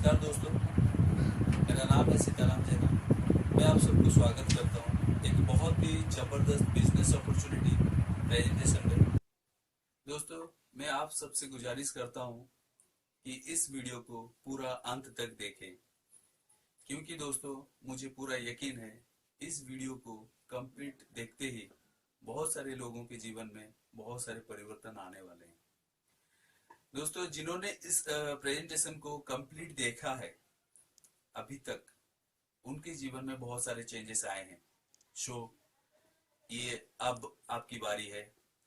नमस्कार दोस्तों, मेरा नाम है सीताराम जैना। मैं आप सबको स्वागत करता हूँ एक बहुत ही ज़बरदस्त बिजनेस अपॉर्चुनिटी प्रेजेंटेशन में। दोस्तों, मैं आप सबसे गुजारिश करता हूँ कि इस वीडियो को पूरा अंत तक देखें, क्योंकि दोस्तों मुझे पूरा यकीन है इस वीडियो को कंप्लीट देखते ही बहुत सारे लोगों के जीवन में बहुत सारे परिवर्तन आने वाले हैं। दोस्तों, जिन्होंने इस प्रेजेंटेशन को कंप्लीट देखा है अभी तक, उनके जीवन में बहुत सारे चेंजेस आए हैं। सो ये अब आपकी बारी है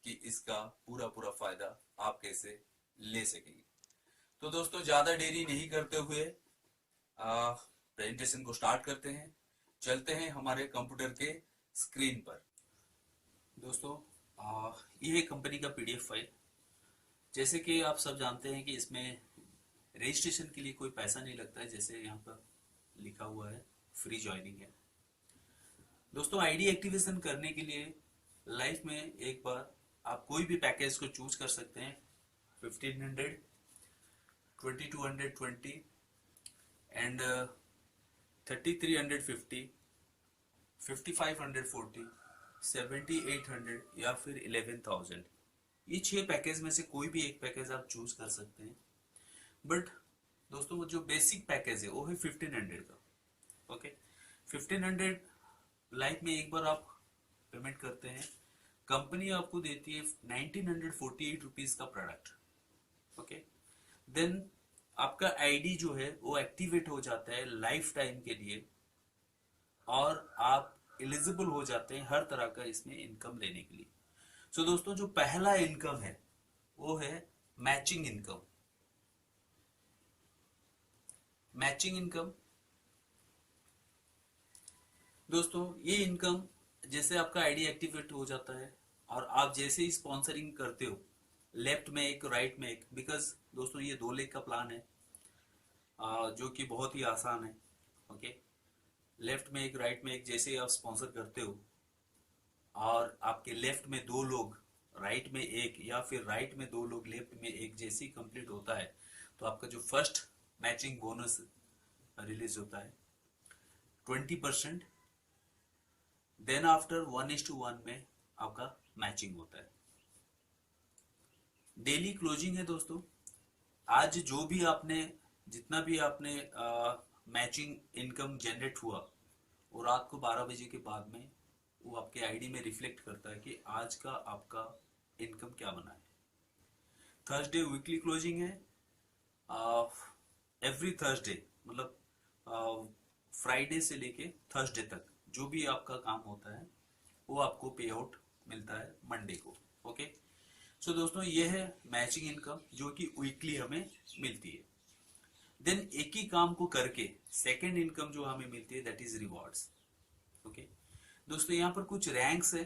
कि इसका पूरा पूरा फायदा आप कैसे ले सकेंगे। तो दोस्तों, ज्यादा देरी नहीं करते हुए प्रेजेंटेशन को स्टार्ट करते हैं। चलते हैं हमारे कंप्यूटर के स्क्रीन पर। दोस्तों, ये है कंपनी का पीडीएफ फाइल। जैसे कि आप सब जानते हैं कि इसमें रजिस्ट्रेशन के लिए कोई पैसा नहीं लगता है, जैसे यहाँ पर लिखा हुआ है फ्री ज्वाइनिंग है। दोस्तों, आईडी एक्टिवेशन करने के लिए लाइफ में एक बार आप कोई भी पैकेज को चूज कर सकते हैं। 1500, 2220 एंड 3350, 5540, 7800 या फिर 11000। ये 6 पैकेज में से कोई भी एक पैकेज आप चूज कर सकते हैं। बट दोस्तों, वो जो बेसिक पैकेज है वो है 1500 का। ओके, 1500 लाइफ में एक बार आप पेमेंट करते हैं, कंपनी आपको देती है 1948 रुपीज का प्रोडक्ट। ओके, देन आपका आईडी जो है वो एक्टिवेट हो जाता है लाइफ टाइम के लिए, और आप एलिजिबल हो जाते हैं हर तरह का इसमें इनकम लेने के लिए। सो दोस्तों, जो पहला इनकम है वो है मैचिंग इनकम। मैचिंग इनकम दोस्तों, ये इनकम जैसे आपका आईडी एक्टिवेट हो जाता है और आप जैसे ही स्पॉन्सरिंग करते हो, लेफ्ट में एक राइट में एक, बिकॉज दोस्तों ये 2 लेग का प्लान है जो कि बहुत ही आसान है। ओके, लेफ्ट में एक राइट में एक, जैसे ही आप स्पॉन्सर करते हो और आपके लेफ्ट में 2 लोग, राइट में एक, या फिर राइट में 2 लोग लेफ्ट में एक, जैसे ही कंप्लीट होता है तो आपका जो फर्स्ट मैचिंग बोनस रिलीज होता है 20%। देन आफ्टर 1:1 में आपका मैचिंग होता है। डेली क्लोजिंग है दोस्तों। आज जो भी आपने, जितना भी आपने मैचिंग इनकम जनरेट हुआ, वो रात को 12 बजे के बाद में वो आपके आईडी में रिफ्लेक्ट करता है कि आज का आपका इनकम क्या बना है। थर्सडे वीकली क्लोजिंग है। एवरी थर्सडे, मतलब फ्राइडे से लेके थर्सडे तक जो भी आपका काम होता है वो आपको पे आउट मिलता है मंडे को। ओके, सो दोस्तों ये है मैचिंग इनकम जो कि वीकली हमें मिलती है। देन एक ही काम को करके सेकेंड इनकम जो हमें मिलती है, दैट इज रिवॉर्ड्स। ओके दोस्तों, यहाँ पर कुछ रैंक्स है,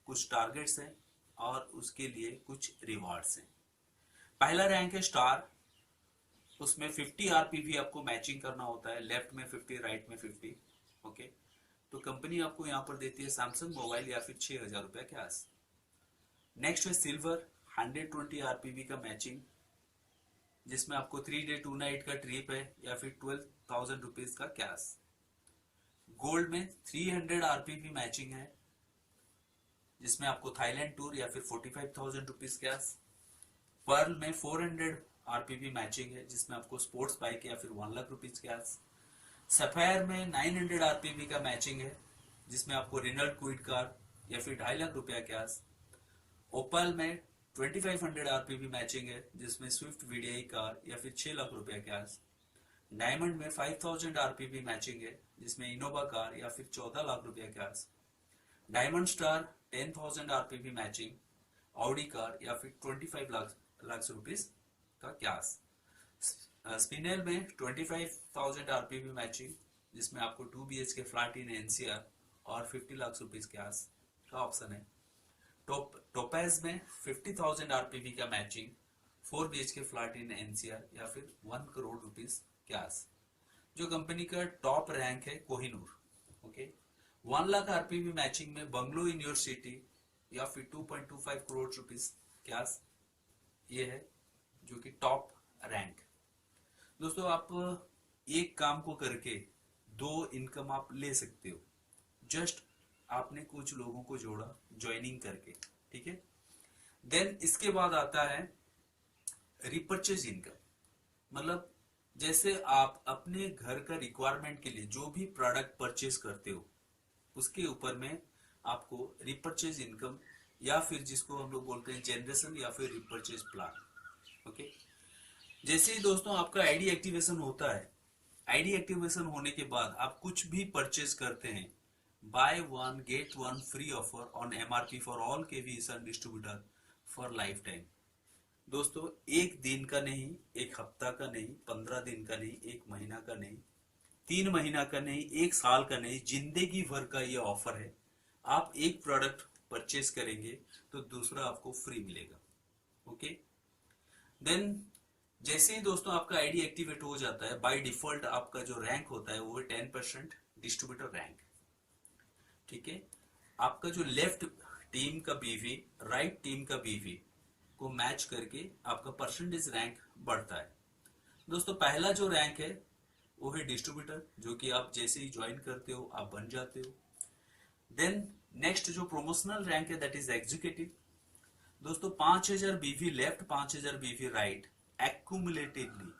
कुछ टारगेट्स है और उसके लिए कुछ रिवॉर्ड्स हैं। पहला रैंक है स्टार। उसमें 50 आरपीवी आपको मैचिंग करना होता है, लेफ्ट में 50, राइट में 50। ओके, तो कंपनी आपको यहाँ पर देती है सैमसंग मोबाइल या फिर 6000 रुपया कैश। नेक्स्ट है सिल्वर, 120 आरपीवी का मैचिंग, जिसमें आपको 3 डे 2 नाइट का ट्रिप है या फिर 12,000 रुपीज का कैश। गोल्ड में 300 आरपीवी मैचिंग है, जिसमें आपको थाईलैंड टूर या फिर 45,000 रुपीज कैश। पर्ल में 400 आरपीवी मैचिंग है, जिसमें आपको स्पोर्ट्स बाइक या फिर 1 लाख रुपीज कैश। सफायर में 900 आरपीवी का मैचिंग है, जिसमें आपको रेनॉल्ट क्विड कार या फिर 2.5 लाख रुपया कैश। ओपल में 2500 आरपीवी मैचिंग है, जिसमें स्विफ्ट वीडीआई कार या फिर 6 लाख रुपया कैश। डायमंड में 5000 आरपीवी मैचिंग है, जिसमें इनोवा कार या फिर 14 लाख रुपया cash. Diamond star 10,000 RPV matching, Audi car या फिर 25 लाख रुपीज का कैश। स्पिनेल में 25,000 आरपीवी मैचिंग, जिसमें आपको 2 BHK फ्लैट इन एनसीआर और 50 लाख रुपीज कैश का ऑप्शन है। टोपैज में 50,000 आरपीवी का matching, 4 BHK flat in NCR या फिर 1 करोड़ रुपीज कैश। जो कंपनी का टॉप रैंक है कोहिनूर। ओके, 1 लाख आरपीवी मैचिंग में बंगलो इन योर सिटी या फिर 2.25 करोड़ रुपीज कैश। ये है जो कि टॉप रैंक। दोस्तों, आप एक काम को करके दो इनकम आप ले सकते हो, जस्ट आपने कुछ लोगों को जोड़ा ज्वाइनिंग करके, ठीक है। देन इसके बाद आता है रिपर्चेज इनकम। मतलब जैसे आप अपने घर का रिक्वायरमेंट के लिए जो भी प्रोडक्ट परचेज करते हो, उसके ऊपर में आपको रिपर्चेज इनकम, या फिर जिसको हम लोग बोलते हैं जनरेशन, या फिर रिपर्चेज प्लान, ओके। जैसे ही दोस्तों आपका आईडी एक्टिवेशन होता है, आईडी एक्टिवेशन होने के बाद आप कुछ भी परचेज करते हैं, buy one get one free offer on MRP for all KV sun distributor for lifetime. दोस्तों एक दिन का नहीं, एक हफ्ता का नहीं, 15 दिन का नहीं, एक महीना का नहीं, 3 महीना का नहीं, एक साल का नहीं, जिंदगी भर का ये ऑफर है। आप एक प्रोडक्ट परचेज करेंगे तो दूसरा आपको फ्री मिलेगा, ओके। देन जैसे ही दोस्तों आपका आईडी एक्टिवेट हो जाता है, बाय डिफॉल्ट आपका जो रैंक होता है वो है 10% डिस्ट्रीब्यूटर रैंक, ठीक है। आपका जो लेफ्ट टीम का बीवी राइट टीम का बीवी को मैच करके आपका परसेंटेज रैंक बढ़ता है। दोस्तों पहला जो रैंक है वो है डिस्ट्रीब्यूटर, जो कि आप जैसे ही ज्वाइन करते हो आप बन जाते हो। देन नेक्स्ट जो प्रोमोशनल रैंक है दैट इज एग्जीक्यूटिव। दोस्तों 5000 बीवी लेफ्ट, 5000 बीवी राइट, एक्यूमुलेटिवली,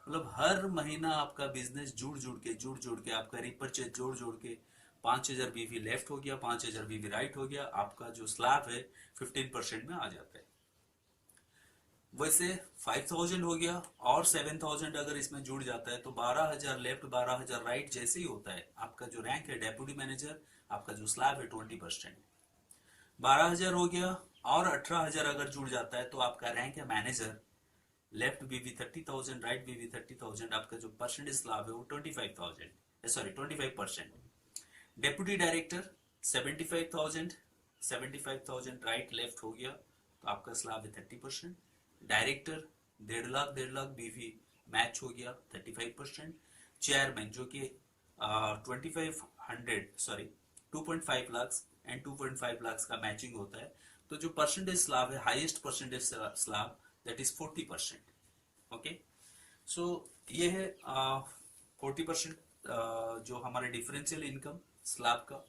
मतलब हर महीना आपका बिजनेस जुड़ जुड़ के आपका रिपर्चेज जोड़ जोड़ के 5000 बीवी लेफ्ट हो गया, 5000 बीवी राइट हो गया, आपका जो स्लैब है 15% में आ जाता है। वैसे 5000 हो गया और 7000 अगर इसमें जुड़ जाता है तो 12000 लेफ्ट 12000 राइट जैसे ही होता है, आपका जो रैंक है डेप्यूटी मैनेजर, आपका जो स्लैब है 20%। 12000 हो गया और 18000 अगर जुड़ जाता है तो आपका रैंक है मैनेजर, लेफ्ट बीवी 30,000 राइट बीवी 30,000, आपका जो परसेंटेज स्लैब है वो 25,000, sorry 25%। Deputy director 75,000, 75,000 right left हो गया तो आपका स्लैब है 30%। डायरेक्टर 1.5 लाख बीवी मैच हो गया 35%। चेयरमैन जो कि 2.5 लाख एंड 2.5 लाख का मैचिंग होता है, तो जो परसेंटेज स्लैब है highest percentage slab that is 40%, okay. So ये है 40% जो हमारे डिफरेंशियल इनकम स्लैब का।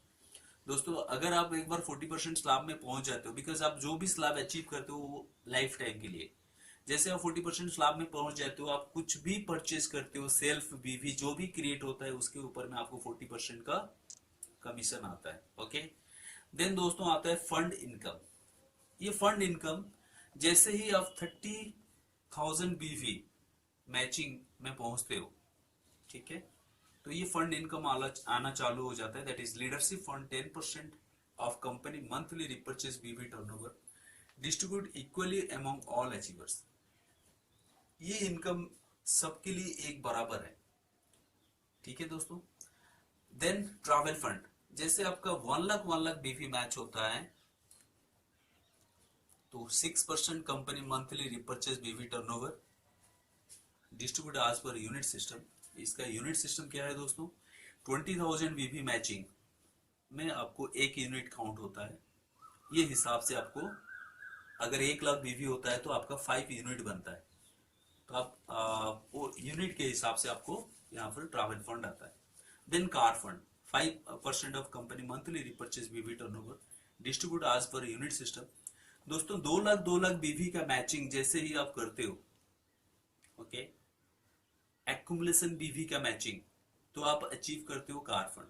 दोस्तों अगर आप एक बार 40% स्लैब में पहुंच जाते हो, बिकॉज आप जो भी स्लैब अचीव करते हो वो लाइफ टाइम के लिए, जैसे आप 40% स्लैब में पहुंच जाते हो, आप कुछ भी परचेज करते हो, सेल्फ बीवी जो भी क्रिएट होता है उसके ऊपर में आपको 40% का कमीशन आता है, ओके। देन दोस्तों आता है फंड इनकम। ये फंड इनकम जैसे ही आप 30,000 बीवी मैचिंग में पहुंचते हो, ठीक है, तो ये फंड इनकम आना चालू हो जाता है, that is leadership fund 10% of company monthly repurchase BV turnover distribute equally among all achievers. ये इनकम सबके लिए एक बराबर है, ठीक है दोस्तों। देन ट्रैवल फंड, जैसे आपका 1 लाख बीवी मैच होता है तो 6% company monthly repurchase BV turnover distribute आज पर यूनिट सिस्टम। इसका यूनिट सिस्टम क्या है दोस्तों, 20,000 बीवी मैचिंग में आपको एक यूनिट काउंट होता है। ये हिसाब से आपको अगर 1 लाख बीवी होता है तो आपका 5 यूनिट बनता है, तो आप वो यूनिट के हिसाब से आपको यहाँ पर ट्रैवल फंड आता है। Then car fund 5% of company monthly repurchase BV turnover distribute आज पर यूनिट सिस्टम। दोस्तों 2 लाख बीवी का मैचिंग जैसे ही आप करते हो, ओके, एक्यूमुलेशन बीवी का मैचिंग, तो आप अचीव करते हो कार फंड।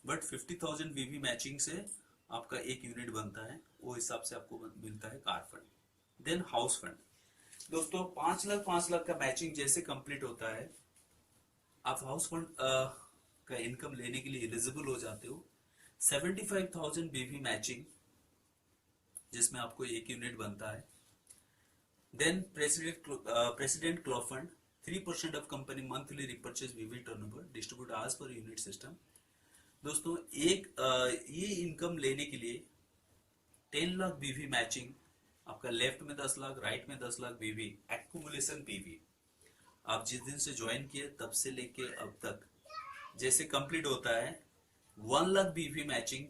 बट 50,000 बीवी मैचिंग से आपका एक यूनिट बनता है, वो हिसाब से आपको मिलता है car fund. Then house fund, दोस्तों 5 लाख का मैचिंग जैसे कंप्लीट होता है, आप हाउस फंड का इनकम लेने के लिए एलिजिबल हो जाते हो। 75,000 बीवी मैचिंग जिसमें आपको एक यूनिट बनता है। Then president club fund 3% of company monthly repurchase BV turnover distribute आज पर यूनिट सिस्टम। दोस्तों ये इनकम लेने के लिए 10 लाख बीवी मैचिंग, आपका लेफ्ट में 10 लाख राइट में 10 लाख बीवी एक्यूमुलेशन बीवी, आप जिस दिन से ज्वाइन किए तब से लेके अब तक जैसे कंप्लीट होता है 1 लाख बीवी मैचिंग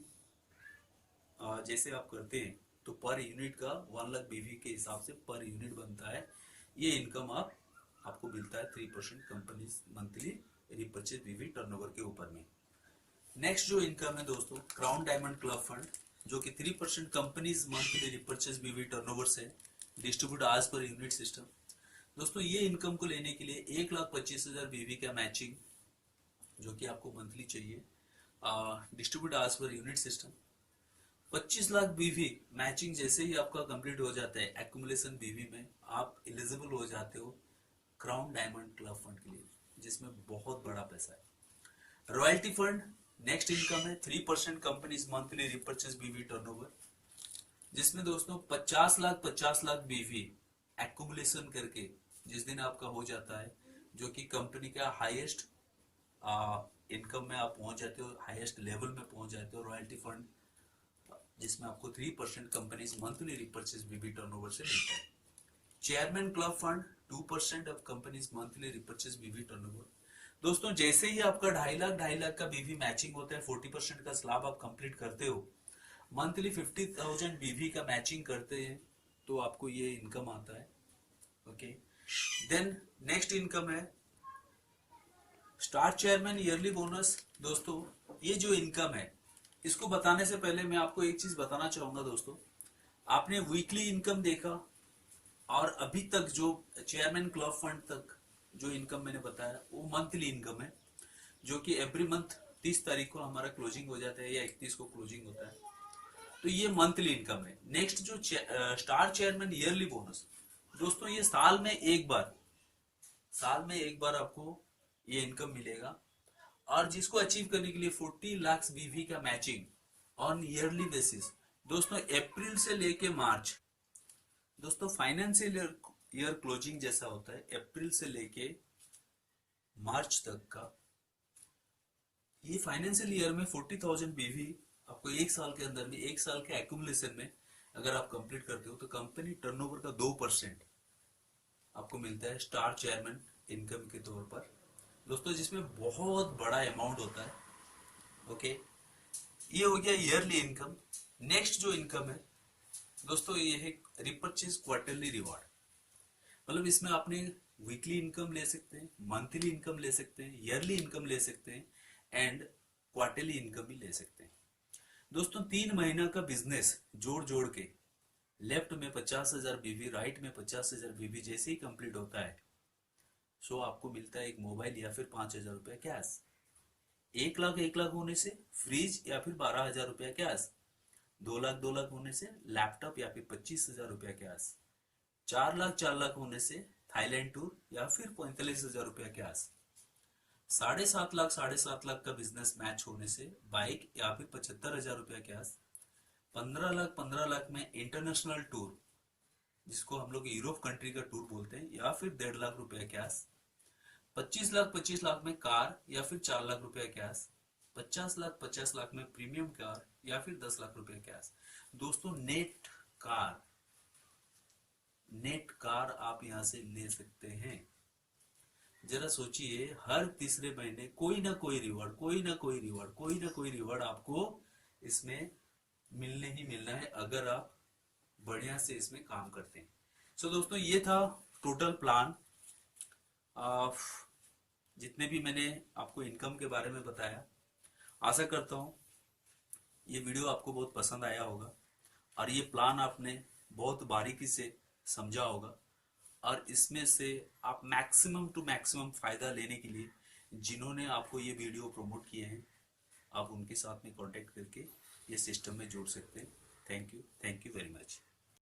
जैसे आप करते हैं तो पर यूनिट का 1 लाख बीवी के हिसाब से पर यूनिट बनता है। ये इनकम आपको मिलता है 3% company monthly repurchase BV turnover के ऊपर में। नेक्स्ट जो इनकम है दोस्तों, क्राउन डायमंड क्लब फंड, जो कि 3% companies monthly repurchase BV turnover से डिस्ट्रीब्यूट आज पर यूनिट सिस्टम। दोस्तों ये इनकम को लेने के लिए 1,25,000 बीवी का मैचिंग जो कि आपको मंथली चाहिए, डिस्ट्रीब्यूट आज पर यूनिट सिस्टम। 25 लाख बीवी मैचिंग जैसे ही आपका कंप्लीट हो जाता है एक्यूमुलेशन बीवी में, आप एलिजिबल हो जाते हो क्राउन डायमंड क्लब फंड के लिए, जिसमें बहुत बड़ा पैसा है। रॉयल्टी फंड नेक्स्ट इनकम है 3% companies monthly repurchase BV turnover, जिसमें दोस्तों 50 लाख बीवी एक्यूमुलेशन करके जिस दिन आपका हो जाता है, जो कि कंपनी का हाईएस्ट इनकम में आप पहुंच जाते हो, हाईएस्ट लेवल में पहुंच जाते हो, रॉयल्टी फंड जिसमें आपको 3% companies monthly repurchase BV turnover से मिलता है। Chairman club fund 2% of companies monthly repurchase BV turnover. दोस्तों जैसे ही आपका 2.5 लाख का बीवी मैचिंग होता है, 40% का स्लैब आप कंप्लीट करते हो, मंथली 50,000 बीवी का मैचिंग करते हैं, तो आपको ये इनकम आता है। ओके, देन नेक्स्ट इनकम है स्टार चेयरमैन ईयरली बोनस। दोस्तों ये जो इनकम है, इसको बताने से पहले मैं आपको एक चीज बताना चाहूंगा दोस्तों, आपने वीकली इनकम देखा और अभी तक जो चेयरमैन क्लब फंड तक जो इनकम मैंने बताया वो मंथली इनकम है, जो कि एवरी मंथ 30 तारीख को हमारा क्लोजिंग हो जाता है या 31 को क्लोजिंग होता है, तो ये मंथली इनकम है। नेक्स्ट जो स्टार चेयरमैन ईयरली बोनस, दोस्तों ये साल में एक बार आपको ये इनकम मिलेगा, और जिसको अचीव करने के लिए 40 लाख बीवी का मैचिंग ऑन ईयरली बेसिस। दोस्तों अप्रैल से लेके मार्च, दोस्तों फाइनेंशियल ईयर क्लोजिंग जैसा होता है, अप्रैल से लेके मार्च तक का ये फाइनेंशियल ईयर में 40,000 बीवी आपको एक साल के अंदर में, एक साल के एक्यूमुलेशन में अगर आप कंप्लीट करते हो, तो कंपनी टर्नओवर का 2% आपको मिलता है स्टार चेयरमैन इनकम के तौर पर दोस्तों, जिसमें बहुत बड़ा अमाउंट होता है। ओके, ये हो गया ईयरली इनकम। नेक्स्ट जो इनकम है दोस्तों, ये है रिपर्चेज क्वार्टरली रिवॉर्ड, मतलब इसमें आपने वीकली इनकम ले सकते हैं, मंथली इनकम ले सकते हैं, ईयरली इनकम ले सकते हैं, एंड क्वार्टरली इनकम भी ले सकते हैं। दोस्तों 3 महीना का बिजनेस जोड़ के लेफ्ट में 50,000 बीवी, राइट में 50,000 बीवी जैसे ही कंप्लीट होता है, सो आपको मिलता है एक मोबाइल या फिर 5,000 रुपया कैश। 1 लाख होने से फ्रिज या फिर 12,000 रुपया कैश। 2 लाख होने से लैपटॉप या फिर 25,000 रुपया कैश। 4 लाख होने से थाईलैंड टूर या फिर 45,000 रुपया कैश। 7.5 लाख का बिजनेस मैच होने से बाइक या फिर 75,000 रुपया कैश। 15 लाख में इंटरनेशनल टूर, जिसको हम लोग यूरोप कंट्री का टूर बोलते हैं, या फिर 1.5 लाख रुपया कैश। 25 लाख में कार या फिर 4 लाख रुपया कैश। 50 लाख में प्रीमियम कार या फिर 10 लाख रुपया कैश। दोस्तों नेट कार आप यहां से ले सकते हैं। जरा सोचिए, हर तीसरे महीने कोई ना कोई रिवॉर्ड आपको इसमें मिलने ही मिलना है, अगर आप बढ़िया से इसमें काम करते हैं। सो दोस्तों ये था टोटल प्लान, जितने भी मैंने आपको इनकम के बारे में बताया। आशा करता हूँ ये वीडियो आपको बहुत पसंद आया होगा और ये प्लान आपने बहुत बारीकी से समझा होगा, और इसमें से आप मैक्सिमम टू मैक्सिमम फायदा लेने के लिए जिन्होंने आपको ये वीडियो प्रमोट किए हैं, आप उनके साथ में कांटेक्ट करके ये सिस्टम में जोड़ सकते हैं। Thank you very much.